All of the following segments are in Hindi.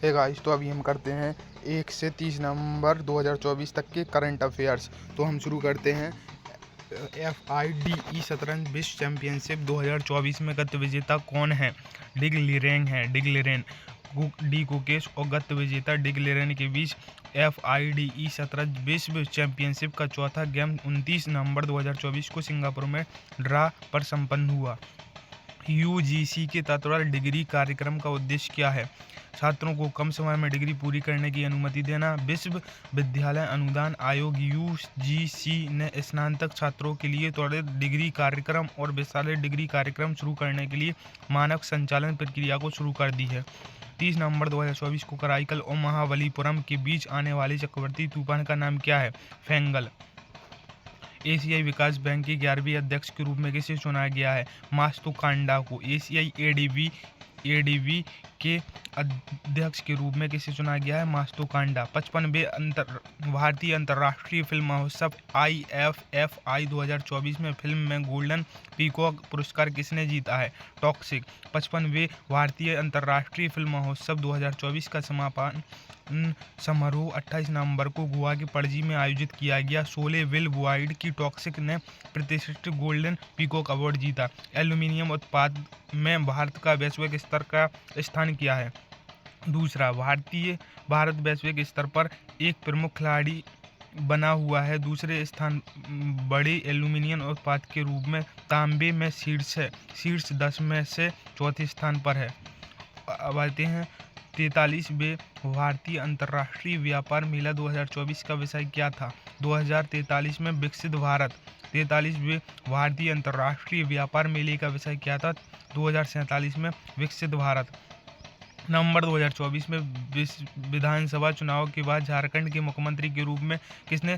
हे गाइस, तो अभी हम करते हैं 1 से 30 नवंबर 2024 तक के करंट अफेयर्स। तो हम शुरू करते हैं। FIDE शतरंज विश्व चैंपियनशिप 2024 में गत विजेता कौन है? डिग लिरेन है। डिग लिरेन डी गुकेश और गत विजेता डिग लिरेन के बीच FIDE शतरंज विश्व चैंपियनशिप का चौथा गेम 29 नवंबर 2024 को सिंगापुर में ड्रा पर संपन्न हुआ। UGC के तत्वाधान डिग्री कार्यक्रम का उद्देश्य क्या है? छात्रों को कम समय में डिग्री पूरी करने की अनुमति देना। विश्वविद्यालय अनुदान आयोग UGC ने स्नातक छात्रों के लिए त्वरित डिग्री कार्यक्रम और विशाल डिग्री कार्यक्रम शुरू करने के लिए मानक संचालन प्रक्रिया को शुरू कर दी है। 30 नवंबर 2024 को कराईकल और महाबलीपुरम के बीच आने वाले चक्रवाती तूफान का नाम क्या है? फेंगल। एशियाई विकास बैंक के 11वें अध्यक्ष के रूप में किसे चुना गया है? मात्सुकांडा को। एशियाई ADB के अध्यक्ष के रूप में किसे चुना गया है? मात्सुकांडा। 55वें भारतीय अंतर्राष्ट्रीय फिल्म महोत्सव IFFI 2024 में फिल्म में गोल्डन पीकॉक पुरस्कार किसने जीता है? टॉक्सिक। 55वें भारतीय अंतर्राष्ट्रीय फिल्म महोत्सव 2024 का समापन समारोह 28 नवंबर को गोवा के पणजी में आयोजित किया गया। शोले विल वाइड की टॉक्सिक ने प्रतिष्ठित गोल्डन पीकॉक अवार्ड जीता। एल्यूमीनियम उत्पाद में भारत का वैश्विक स्तर का स्थान क्या है? दूसरा। भारत वैश्विक स्तर पर एक प्रमुख खिलाड़ी बना हुआ है। दूसरे स्थान बड़े एल्यूमीनियम उत्पाद के रूप में तांबे में शीर्ष 10 में से चौथे स्थान पर है। अब आते हैं 43वें भारतीय अंतर्राष्ट्रीय व्यापार मेला 2024 का विषय क्या था? 2043 में विकसित भारत। 43वें भारतीय अंतर्राष्ट्रीय व्यापार मेले का विषय क्या था? 2047 में विकसित भारत। नवंबर 2024 में विधानसभा चुनाव के बाद झारखंड के मुख्यमंत्री के रूप में किसने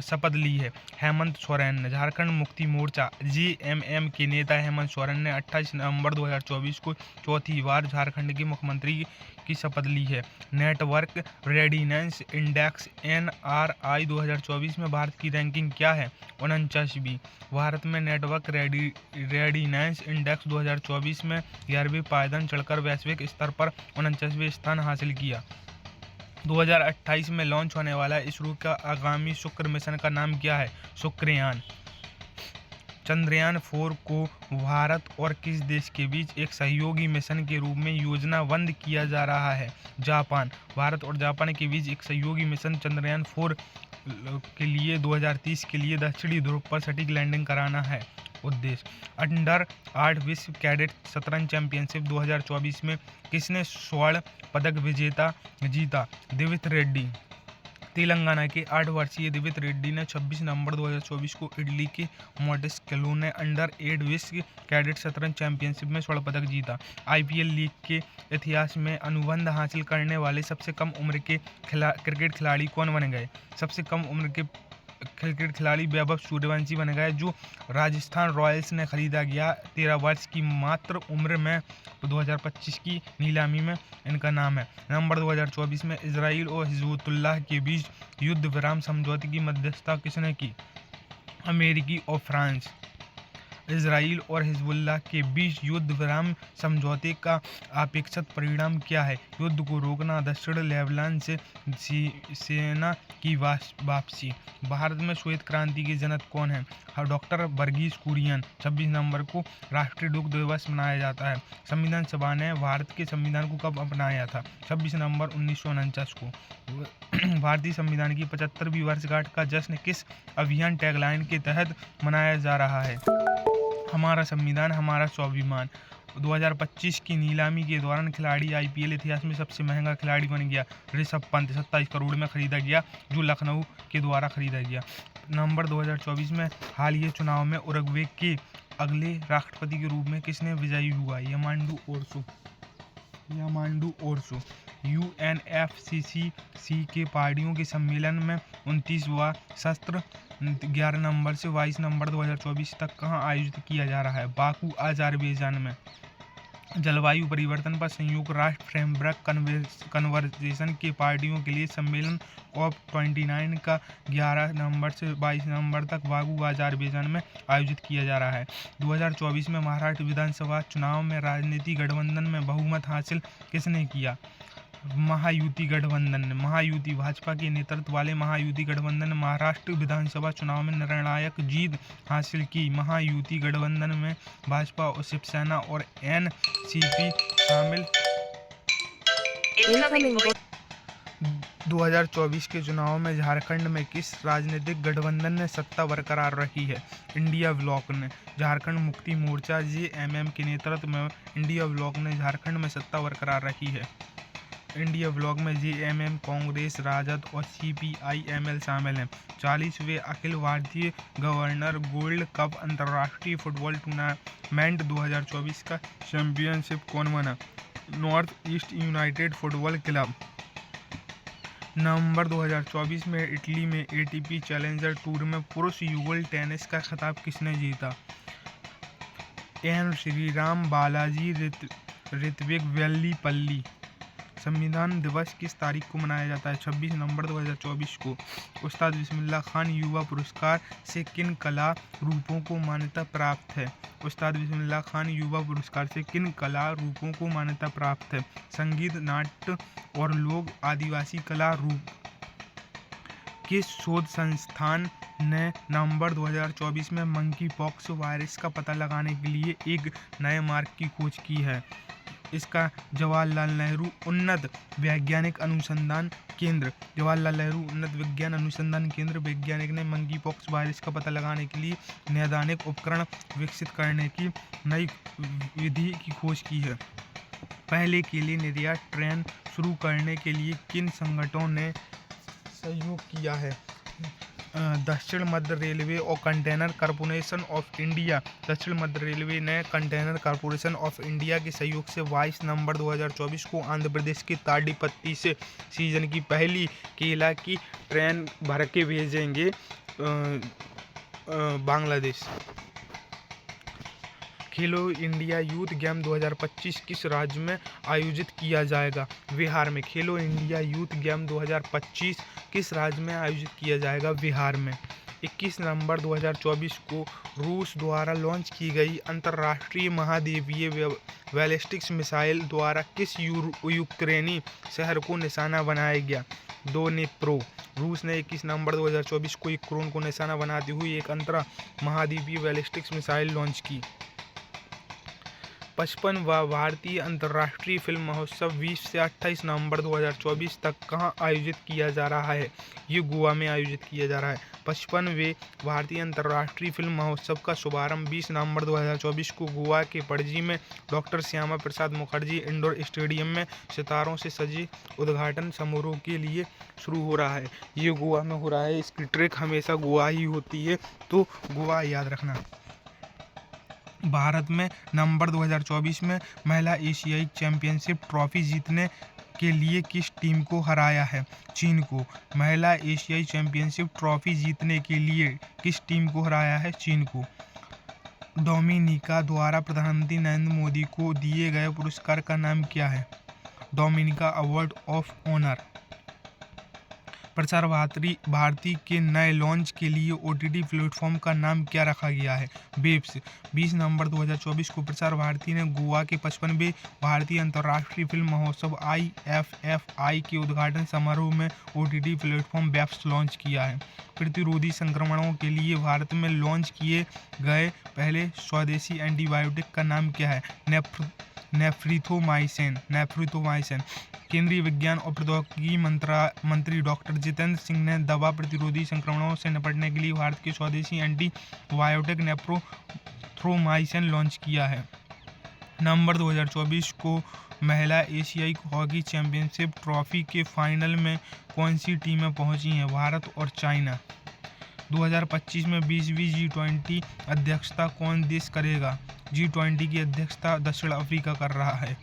शपथ ली है? हेमंत सोरेन ने। झारखंड मुक्ति मोर्चा JMM के नेता हेमंत सोरेन ने 28 नवंबर 2024 को चौथी बार झारखंड के मुख्यमंत्री की शपथ ली है। नेटवर्क रेडिनेंस इंडेक्स NRI 2024 में भारत की रैंकिंग क्या है? 49वीं। भारत में नेटवर्क रेडिनेंस इंडेक्स 2024 में 11वें पायदान चढ़कर वैश्विक स्तर पर 49वें स्थान हासिल किया। 2028 में लॉन्च होने वाला इसरो का आगामी शुक्र मिशन का नाम क्या है? शुक्रयान। चंद्रयान 4 को भारत और किस देश के बीच एक सहयोगी मिशन के रूप में योजनाबद्ध किया जा रहा है? जापान। भारत और जापान के बीच एक सहयोगी मिशन चंद्रयान 4 के लिए 2030 के लिए दक्षिणी ध्रुव पर सटीक लैंडिंग कराना है उद्देश्य। अंडर 8 विश्व कैडेट शतरंज चैंपियनशिप 2024 में किसने स्वर्ण पदक जीता? दिवित रेड्डी। तेलंगाना के 8 वर्षीय दिवित रेड्डी ने 26 नवंबर 2024 को इटली के मोंटेस्किलो ने अंडर 8 विश्व कैडेट शतरंज चैंपियनशिप में स्वर्ण पदक जीता। IPL लीग के इतिहास में अनुबंध हासिल करने वाले सबसे कम उम्र के क्रिकेट खिलाड़ी कौन बन गए? सबसे कम उम्र के क्रिकेट खिलाड़ी वैभव सूर्यवंशी बन गए, जो राजस्थान रॉयल्स ने खरीदा गया 13 वर्ष की मात्र उम्र में 2025 की नीलामी में इनका नाम है। नवंबर 2024 में इजराइल और हिजबुल्लाह के बीच युद्ध विराम समझौते की मध्यस्थता किसने की? अमेरिकी और फ्रांस। इजराइल और हिजबुल्लाह के बीच युद्ध विराम समझौते का अपेक्षित परिणाम क्या है? युद्ध को रोकना। दक्षिण लेबनान से सेना की वापसी। भारत में श्वेत क्रांति के जनक कौन है? डॉक्टर वर्गीस कुरियन। 26 नवंबर को राष्ट्रीय दुग्ध दिवस मनाया जाता है। संविधान सभा ने भारत के संविधान को कब अपनाया था? 26 नवंबर 1949 को। भारतीय संविधान की 75वीं वर्षगांठ का जश्न किस अभियान टैगलाइन के तहत मनाया जा रहा है? हमारा संविधान हमारा स्वाभिमान। 2025 की नीलामी के दौरान खिलाड़ी IPL इतिहास में सबसे महंगा खिलाड़ी बन गया। ऋषभ पंत 27 करोड़ में खरीदा गया, जो लखनऊ के द्वारा खरीदा गया। नवंबर 2024 में हालिया चुनाव में उरुग्वे के अगले राष्ट्रपति के रूप में किसने विजयी हुआ? यामांडू ओरसो। UNFCCC के पार्टियों के सम्मेलन में 29वां सत्र 11 नवंबर से 22 नवंबर 2024 तक कहाँ आयोजित किया जा रहा है? बाकू, अज़रबैजान में। जलवायु परिवर्तन पर संयुक्त राष्ट्र फ्रेमवर्क कन्वर्जेशन के पार्टियों के लिए सम्मेलन COP29 का 11 नवंबर से 22 नवंबर तक बाकू, अज़रबैजान में आयोजित किया जा रहा है। 2024 में महाराष्ट्र विधानसभा चुनाव में राजनीतिक गठबंधन में बहुमत हासिल किसने किया? महायुति गठबंधन। महायुति भाजपा के नेतृत्व वाले महायुति गठबंधन ने महाराष्ट्र विधानसभा चुनाव में निर्णायक जीत हासिल की। महायुति गठबंधन में भाजपा और शिवसेना और एनसीपी शामिल। 2024 के चुनाव में झारखंड में किस राजनीतिक गठबंधन ने सत्ता बरकरार रखी है? इंडिया ब्लॉक ने। झारखंड मुक्ति मोर्चा जेएमएम के नेतृत्व में इंडिया ब्लॉक ने झारखंड में सत्ता बरकरार रखी है। इंडिया ब्लॉक में जेएमएम, कांग्रेस, राजद और सीपीआई-एमएल शामिल हैं। 40वें अखिल भारतीय गवर्नर गोल्ड कप अंतर्राष्ट्रीय फुटबॉल टूर्नामेंट 2024 का चैंपियनशिप कौन बना? North east united football club. नवंबर 2024 में इटली में एटीपी चैलेंजर टूर में पुरुष युगल टेनिस का खिताब किसने जीता? एन श्रीराम बालाजी ऋत्विक वेल्लीपल्ली। संविधान दिवस किस तारीख को मनाया जाता है? 26 नवंबर 2024 को। उस्ताद बिस्मिल्लाह खान युवा पुरस्कार से किन कला रूपों को मान्यता प्राप्त है? उस्ताद बिस्मिल्लाह खान युवा पुरस्कार से किन कला रूपों को मान्यता प्राप्त है? संगीत, नाट्य और लोक आदिवासी कला रूप। किस शोध संस्थान ने नवंबर 2024 में मंकी पॉक्स वायरस का पता लगाने के लिए एक नए मार्ग की खोज की है? इसका जवाहरलाल नेहरू उन्नत वैज्ञानिक अनुसंधान केंद्र। जवाहरलाल नेहरू उन्नत विज्ञान अनुसंधान केंद्र वैज्ञानिक ने मंकी पॉक्स वायरस का पता लगाने के लिए नैदानिक उपकरण विकसित करने की नई विधि की खोज की है। पहले के लिए निर्यात ट्रेन शुरू करने के लिए किन संगठनों ने सहयोग किया है? दक्षिण मध्य रेलवे और कंटेनर कॉरपोरेशन ऑफ इंडिया। दक्षिण मध्य रेलवे ने कंटेनर कॉरपोरेशन ऑफ इंडिया के सहयोग से 22 नवंबर 2024 को आंध्र प्रदेश के ताडीपत्ती से सीजन की पहली केला की ट्रेन भर के भेजेंगे बांग्लादेश। खेलो इंडिया यूथ गेम 2025 किस राज्य में आयोजित किया जाएगा? बिहार में। खेलो इंडिया यूथ गेम 2025 किस राज्य में आयोजित किया जाएगा? बिहार में। 21 नवंबर 2024 को रूस द्वारा लॉन्च की गई अंतर्राष्ट्रीय महाद्वीपीय बैलिस्टिक मिसाइल द्वारा किस यूक्रेनी शहर को निशाना बनाया गया? डोनेप्रो। रूस ने 21 नवंबर 2024 को यूक्रेन को निशाना बनाते हुए एक अंतर महाद्वीपीय बैलिस्टिक मिसाइल लॉन्च की। 55वां भारतीय अंतर्राष्ट्रीय फिल्म महोत्सव 20 से 28 नवंबर 2024 तक कहां आयोजित किया जा रहा है? ये गोवा में आयोजित किया जा रहा है। 55वें भारतीय अंतर्राष्ट्रीय फिल्म महोत्सव का शुभारंभ 20 नवंबर 2024 को गोवा के पणजी में doctor Shyama Prasad Mukherjee indoor stadium में सितारों से सजे उद्घाटन समारोह के लिए शुरू हो रहा है। ये गोवा में हो रहा है। इसकी ट्रैक हमेशा गोवा ही होती है, तो गोवा याद रखना। भारत में नवंबर 2024 में महिला एशियाई चैंपियनशिप ट्रॉफी जीतने के लिए किस टीम को हराया है? चीन को। महिला एशियाई चैंपियनशिप ट्रॉफी जीतने के लिए किस टीम को हराया है? चीन को। डोमिनिका द्वारा प्रधानमंत्री नरेंद्र मोदी को दिए गए पुरस्कार का नाम क्या है? Dominica award of honour. Prasar Bharati के नए लॉन्च के लिए ओटीटी प्लेटफॉर्म का नाम क्या रखा गया है? वेब्स। 20 नवंबर 2024 को प्रसार भारती ने गोवा के 55वें भारतीय अंतर्राष्ट्रीय फिल्म महोत्सव IFFI के उद्घाटन समारोह में ओटीटी प्लेटफॉर्म वेब्स लॉन्च किया है। प्रतिरोधी संक्रमणों के लिए भारत में लॉन्च किए गए पहले स्वदेशी एंटीबायोटिक का नाम क्या है? नेफ्रिथोमाइसिन। केंद्रीय विज्ञान और प्रौद्योगिकी मंत्री डॉक्टर जितेंद्र सिंह ने दवा प्रतिरोधी संक्रमणों से निपटने के लिए भारत के स्वदेशी एंटीबायोटिक नेफ्रिथोमाइसिन लॉन्च किया है। नवंबर 2024 को महिला एशियाई हॉकी चैंपियनशिप ट्रॉफी के फाइनल में कौन सी टीमें पहुंची हैं? भारत और चाइना। 2025 में 20वीं G20 अध्यक्षता कौन देश करेगा? G20 की अध्यक्षता दक्षिण अफ्रीका कर रहा है।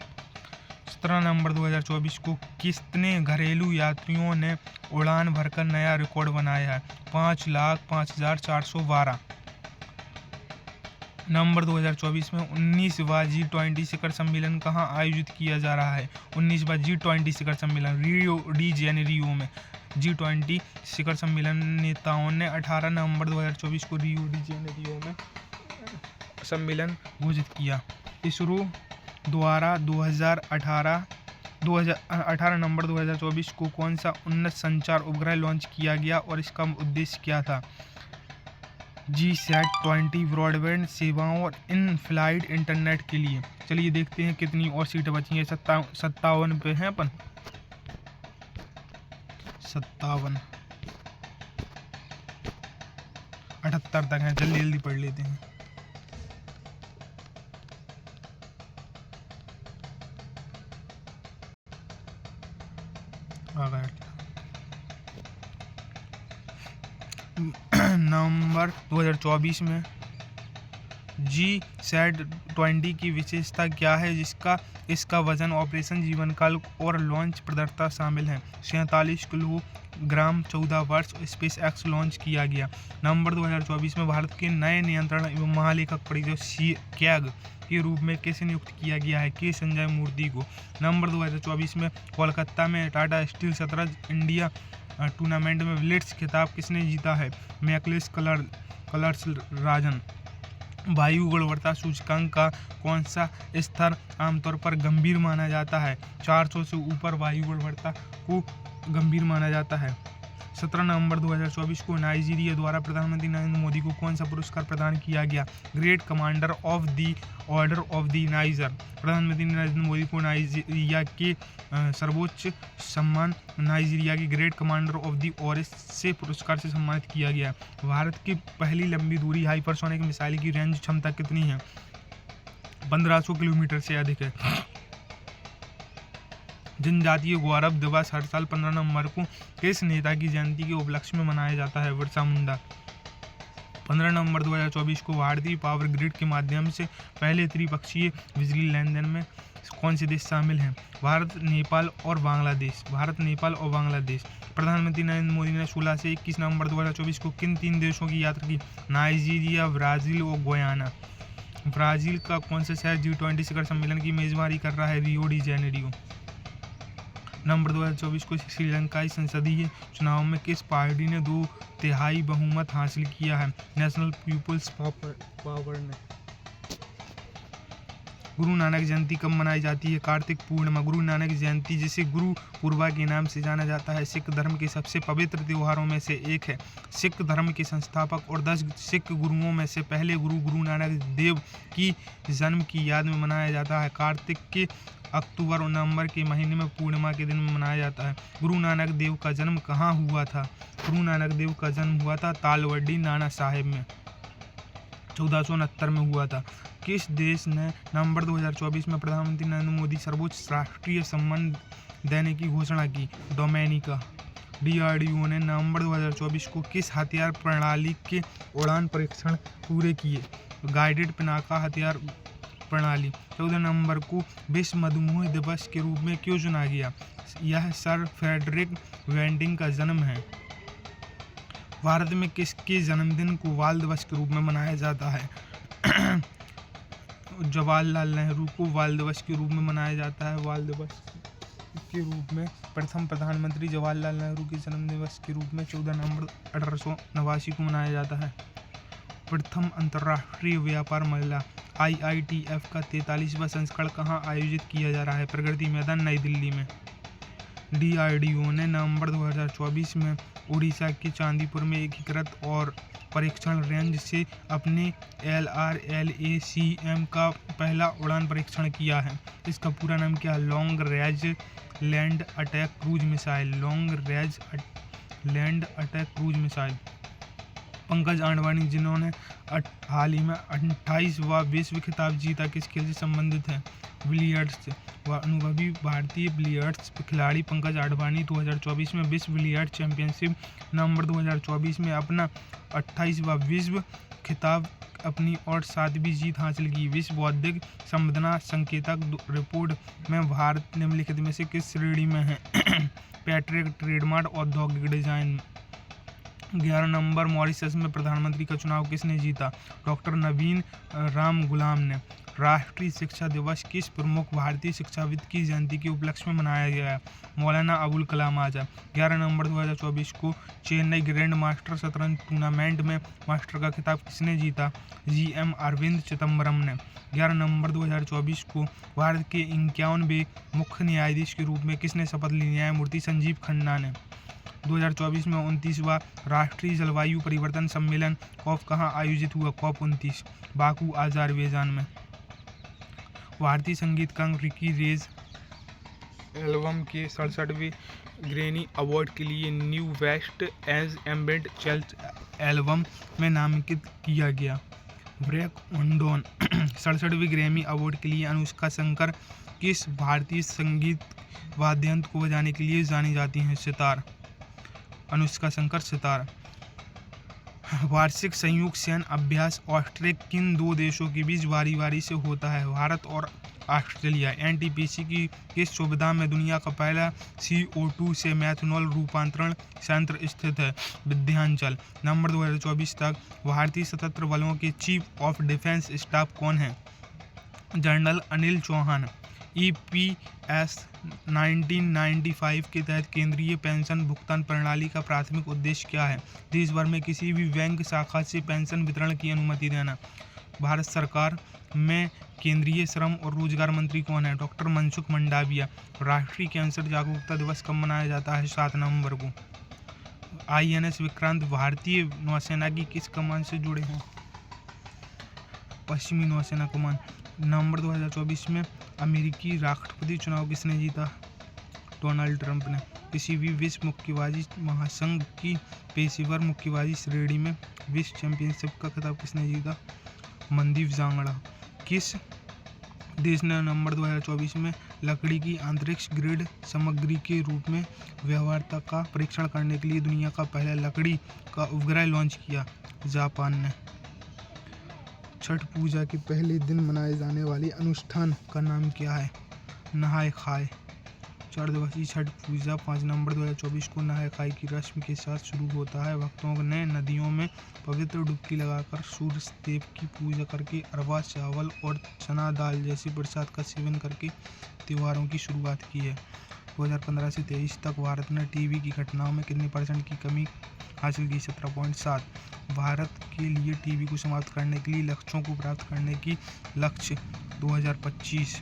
17 नवंबर 2024 को कितने घरेलू यात्रियों ने उड़ान भरकर नया रिकॉर्ड बनाया है? 5,05,412। नवंबर 2024 में 19वां G20 शिखर सम्मेलन कहां आयोजित किया जा रहा है? 19वां G20 शिखर सम्मेलन रियो डी जेनेरियो में। G20 शिखर सम्मेलन नेताओं ने 18 नवंबर 2024 को रियो डी जेनेरियो में सम्मेलन घोषित किया। इसरो द्वारा 2018 18 नवंबर 2024 को कौन सा उन्नत संचार उपग्रह लॉन्च किया गया और इसका उद्देश्य क्या था? GSAT-20 ब्रॉडबैंड सेवाओं और इन फ्लाइट इंटरनेट के लिए। चलिए देखते हैं कितनी और सीटें बची हैं। 57 पे हैं अपन। 57, 78 तक हैं। जल्दी जल्दी पढ़ लेते हैं। नवंबर 2024 में GSAT-20 की विशेषता क्या है जिसका इसका वजन, ऑपरेशन जीवनकाल और लॉन्च प्रदर्शनता शामिल है? 47 किलोग्राम। 14 वर्ष। स्पेस एक्स लॉन्च किया गया। नवंबर 2024 में भारत के नए नियंत्रण एवं महालेखक परिषद कैग के रूप में किसे नियुक्त किया गया है? के संजय मूर्ति को। नवंबर 2024 में कोलकाता में टाटा स्टील शतरंज इंडिया टूर्नामेंट में ब्लिट्ज खिताब किसने जीता है? मैकलिस कलर्स राजन। वायु गुणवत्ता सूचकांक का कौन सा स्तर आमतौर पर गंभीर माना जाता है? 400 से ऊपर वायु गुणवत्ता को गंभीर माना जाता है। 17 नवंबर 2024 को नाइजीरिया द्वारा प्रधानमंत्री नरेंद्र मोदी को कौन सा पुरस्कार प्रदान किया गया? Great commander of the order of the niger. प्रधानमंत्री नरेंद्र मोदी को नाइजीरिया के सर्वोच्च सम्मान नाइजीरिया के great commander of the order से पुरस्कार से सम्मानित किया गया। भारत की पहली लंबी दूरी हाइपरसोनिक मिसाइल की रेंज क्षमता कितनी है? 1500 किलोमीटर से अधिक है। जनजातीय गौरव दिवस हर साल 15 नवंबर को किस नेता की जयंती के उपलक्ष्य में मनाया जाता है? बिरसा मुंडा। 15 नवंबर 2024 को भारतीय पावर ग्रिड के माध्यम से पहले त्रिपक्षीय बिजली लेन देन में कौन से देश शामिल हैं? भारत, नेपाल और बांग्लादेश। भारत, नेपाल और बांग्लादेश। प्रधानमंत्री नरेंद्र मोदी ने 16 से 21 नवंबर 2024 को किन 3 देशों की यात्रा की? नाइजीरिया, ब्राजील और गुयाना। ब्राजील का कौन सा शहर G20 शिखर सम्मेलन की मेजबानी कर रहा है? Rio de Janeiro. नवंबर 2024 को श्रीलंकाई संसदीय चुनाव में किस पार्टी ने 2/3 बहुमत हासिल किया है? नेशनल पीपुल्स पावर ने। गुरु नानक जयंती कब मनाई जाती है? कार्तिक पूर्णिमा। गुरु नानक जयंती, जिसे गुरु पूर्वा के नाम से जाना जाता है, सिख धर्म के सबसे पवित्र त्योहारों में से एक है। सिख धर्म के संस्थापक और 10 सिख गुरुओं में से पहले गुरु नानक देव की जन्म की याद में मनाया जाता है। कार्तिक के अक्टूबर और नवंबर के महीने में पूर्णिमा के दिन में मनाया जाता है। गुरु नानक देव का जन्म कहाँ हुआ था? गुरु नानक देव का जन्म हुआ था तालवड्डी नाना साहेब में, 1469 में हुआ था। किस देश ने नवंबर 2024 में प्रधानमंत्री नरेंद्र मोदी सर्वोच्च राष्ट्रीय सम्मान देने की घोषणा की? डोमिनिका। DRDO ने नवंबर 2024 को किस हथियार प्रणाली के उड़ान परीक्षण पूरे किए? गाइडेड पिनाका हथियार प्रणाली। 14 नवंबर को विश्व मधुमेह दिवस के रूप में क्यों चुना गया? यह सर फ्रेडरिक वेंटिंग का जन्म है। भारत में किसके जन्मदिन को बाल दिवस के रूप में मनाया जाता है? जवाहरलाल नेहरू को बाल दिवस के रूप में मनाया जाता है। बाल दिवस के रूप में प्रथम प्रधानमंत्री जवाहरलाल नेहरू के जन्म दिवस के रूप में 14 नवंबर 1889 को मनाया जाता है। प्रथम अंतर्राष्ट्रीय व्यापार मेला IITF का 43वां संस्करण कहाँ आयोजित किया जा रहा है? प्रगति मैदान, नई दिल्ली में। DRDO ने नवंबर 2024 में उड़ीसा के चांदीपुर में एकीकृत और परीक्षण रेंज से अपने LRLACM का पहला उड़ान परीक्षण किया है। इसका पूरा नाम क्या है? Long range land attack cruise missile. Long range land attack cruise missile. Pankaj Advani, जिन्होंने हाल ही में 28वां विश्व खिताब जीता, किस खेल से संबंधित है? बिलियर्ड्स से। अनुभवी भारतीय बिलियर्ड्स खिलाड़ी पंकज आडवाणी 2024 में विश्व बिलियर्ड चैंपियनशिप नवंबर 2024 में अपना 28वां विश्व खिताब अपनी और 7वीं जीत हासिल की। विश्व बौद्धिक संपदा संकेतक रिपोर्ट में भारत निम्नलिखित में से किस श्रेणी में है? पैट्रिक ट्रेडमार्क औद्योगिक डिजाइन। 11 नंबर, मॉरिशस में प्रधानमंत्री का चुनाव किसने जीता? डॉक्टर नवीन राम गुलाम ने। राष्ट्रीय शिक्षा दिवस किस प्रमुख भारतीय शिक्षाविद की जयंती के उपलक्ष्य में मनाया गया है? मौलाना अबुल कलाम आजाद। 11 नवंबर 2024 को चेन्नई ग्रैंड मास्टर शतरंज टूर्नामेंट में मास्टर का खिताब किसने जीता? GM अरविंद चिदम्बरम ने। 11 नवंबर 2024 को भारत के 51वें मुख्य न्यायाधीश के रूप में किसने शपथ ली? न्यायमूर्ति संजीव खन्ना ने। 2024 में 29वां राष्ट्रीय जलवायु परिवर्तन सम्मेलन कॉप कहाँ आयोजित हुआ? COP 29 बाकू अज़रबैजान में। भारतीय संगीतकार रिकी रेज एल्बम के 67वें ग्रैमी अवार्ड के लिए न्यू वेस्ट एज एम्बेड चर्च एल्बम में नामांकित किया गया। ब्रेक ऑन डॉन 67वें ग्रैमी अवार्ड के लिए अनुष्का शंकर किस भारतीय संगीत वाद्ययंत्र को बजाने के लिए जानी जाती हैं? सितार। अनुष्का शंकर सितार। वार्षिक संयुक्त सैन्य अभ्यास ऑस्ट्रेलिया किन दो देशों के बीच बारी बारी से होता है? भारत और ऑस्ट्रेलिया। NTPC की किस सुविधा में दुनिया का पहला CO2 से मेथनॉल रूपांतरण संयंत्र स्थित है? विंध्याचल। नवंबर 2024 तक भारतीय सशस्त्र बलों के चीफ ऑफ डिफेंस स्टाफ कौन है? जनरल अनिल चौहान। EPS 1995 के तहत केंद्रीय पेंशन भुगतान प्रणाली का प्राथमिक उद्देश्य क्या है? देश भर में किसी भी बैंक शाखा से पेंशन वितरण की अनुमति देना। भारत सरकार में केंद्रीय श्रम और रोजगार मंत्री कौन है? डॉक्टर मनसुख मंडाविया। राष्ट्रीय कैंसर जागरूकता दिवस कब मनाया जाता है? 7 नवंबर को। INS विक्रांत भारतीय नौसेना की किस कमान से जुड़े हैं? पश्चिमी नौसेना कमान। नवंबर 2024 में अमेरिकी राष्ट्रपति चुनाव किसने जीता? डोनाल्ड ट्रंप ने। किसी भी विश्व मुक्केबाजी महासंघ की पेशेवर मुक्केबाजी श्रेणी में विश्व चैंपियनशिप का खिताब किसने जीता? मनदीप जांगड़ा। किस देश ने नवंबर 2024 में लकड़ी की अंतरिक्ष ग्रिड सामग्री के रूप में व्यवहार्यता का परीक्षण करने के लिए दुनिया का पहला लकड़ी का उपग्रह लॉन्च किया? जापान ने। छठ पूजा के पहले दिन मनाए जाने वाले अनुष्ठान का नाम क्या है? नहाय खाय। 4 दिवसीय छठ पूजा 5 नवंबर 2024 को नहाय खाय की रस्म के साथ शुरू होता है। भक्तों ने नदियों में पवित्र डुबकी लगाकर सूर्य देव की पूजा करके अरवा चावल और चना दाल जैसे प्रसाद का सेवन करके त्योहारों की शुरुआत की है। 2015 से 23 तक भारत ने टीबी की घटनाओं में कितने % की कमी हासिल की? 17.7। भारत के लिए टीबी को समाप्त करने के लिए लक्ष्यों को प्राप्त करने की लक्ष्य 2025।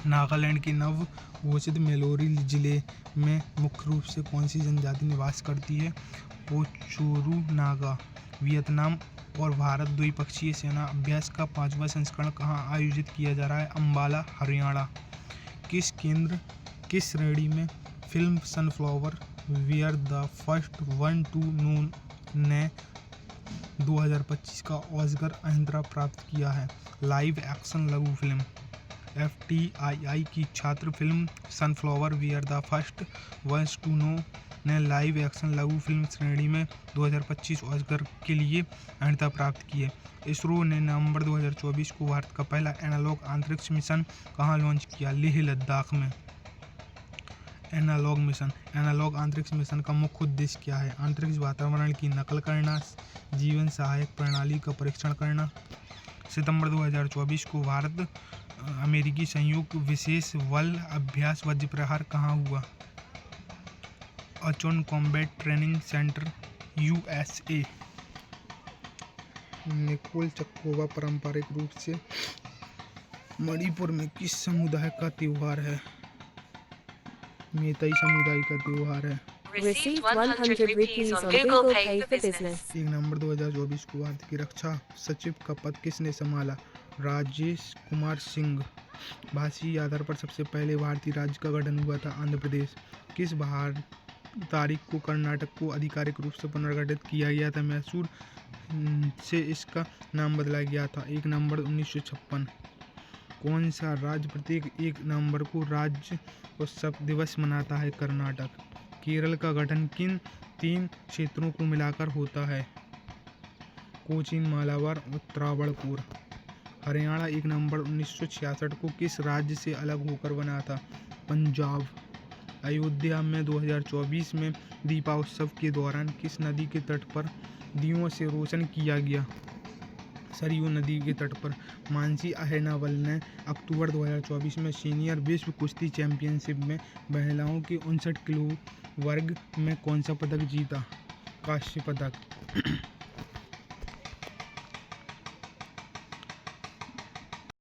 नागालैंड के नव घोषित मैलोरी जिले में मुख्य रूप से कौन सी जनजाति निवास करती है? पोचुरु नागा। वियतनाम और भारत द्विपक्षीय सेना अभ्यास का 5वां संस्करण कहाँ आयोजित किया जा रहा है? अंबाला, हरियाणा। किस श्रेणी में film sunflower we are the first one to know ने 2025 का ऑस्कर अवार्ड प्राप्त किया है? लाइव एक्शन लघु फिल्म। FTII की छात्र film sunflower we are the first ones to know ने लाइव एक्शन लघु फिल्म श्रेणी में 2025 ऑस्कर के लिए अवार्ड प्राप्त की है। इसरो ने नवंबर 2024 को भारत का पहला एनालॉग अंतरिक्ष मिशन कहाँ लॉन्च किया? लेह लद्दाख में। एनालॉग अंतरिक्ष मिशन का मुख्य उद्देश्य क्या है? अंतरिक्ष वातावरण की नकल करना, जीवन सहायक प्रणाली का परीक्षण करना। सितंबर 2024 को भारत अमेरिकी संयुक्त विशेष बल अभ्यास वज्रप्रहार कहाँ हुआ? अचोन combat training center, USA। Ningol Chakouba पारंपरिक रूप से मणिपुर में किस समुदाय का त्योहार है? मेइतेई समुदाय का त्योहार है। Received 100 rupees on Google Pay for business. 1 नवंबर 2024 को भारत की रक्षा सचिव का पद किसने संभाला? राजेश कुमार सिंह। भाषीय आधार पर सबसे पहले भारतीय राज्य का गठन हुआ था? आंध्र प्रदेश। किस तारीख को कर्नाटक को आधिकारिक रूप से पुनर्गठित किया गया था? मैसूर से इसका नाम बदला गया था? 1 नवंबर 1956। कौन सा राज्य प्रत्येक 1 नवंबर को राज्य उत्सव दिवस मनाता है? कर्नाटक। केरल का गठन किन 3 क्षेत्रों को मिलाकर होता है? कोचीन, मालाबार और त्रावणकोर। हरियाणा 1 नवंबर 1966 को किस राज्य से अलग होकर बना था? पंजाब। अयोध्या में 2024 में दीपोत्सव के दौरान किस नदी के तट पर दीयों से रोशन किया गया? सरयू नदी के तट पर। मानसी अहनावल ने अक्टूबर 2024 में सीनियर विश्व कुश्ती चैंपियनशिप में महिलाओं के 59 किलो वर्ग में कौन सा पदक जीता? कांस्य पदक।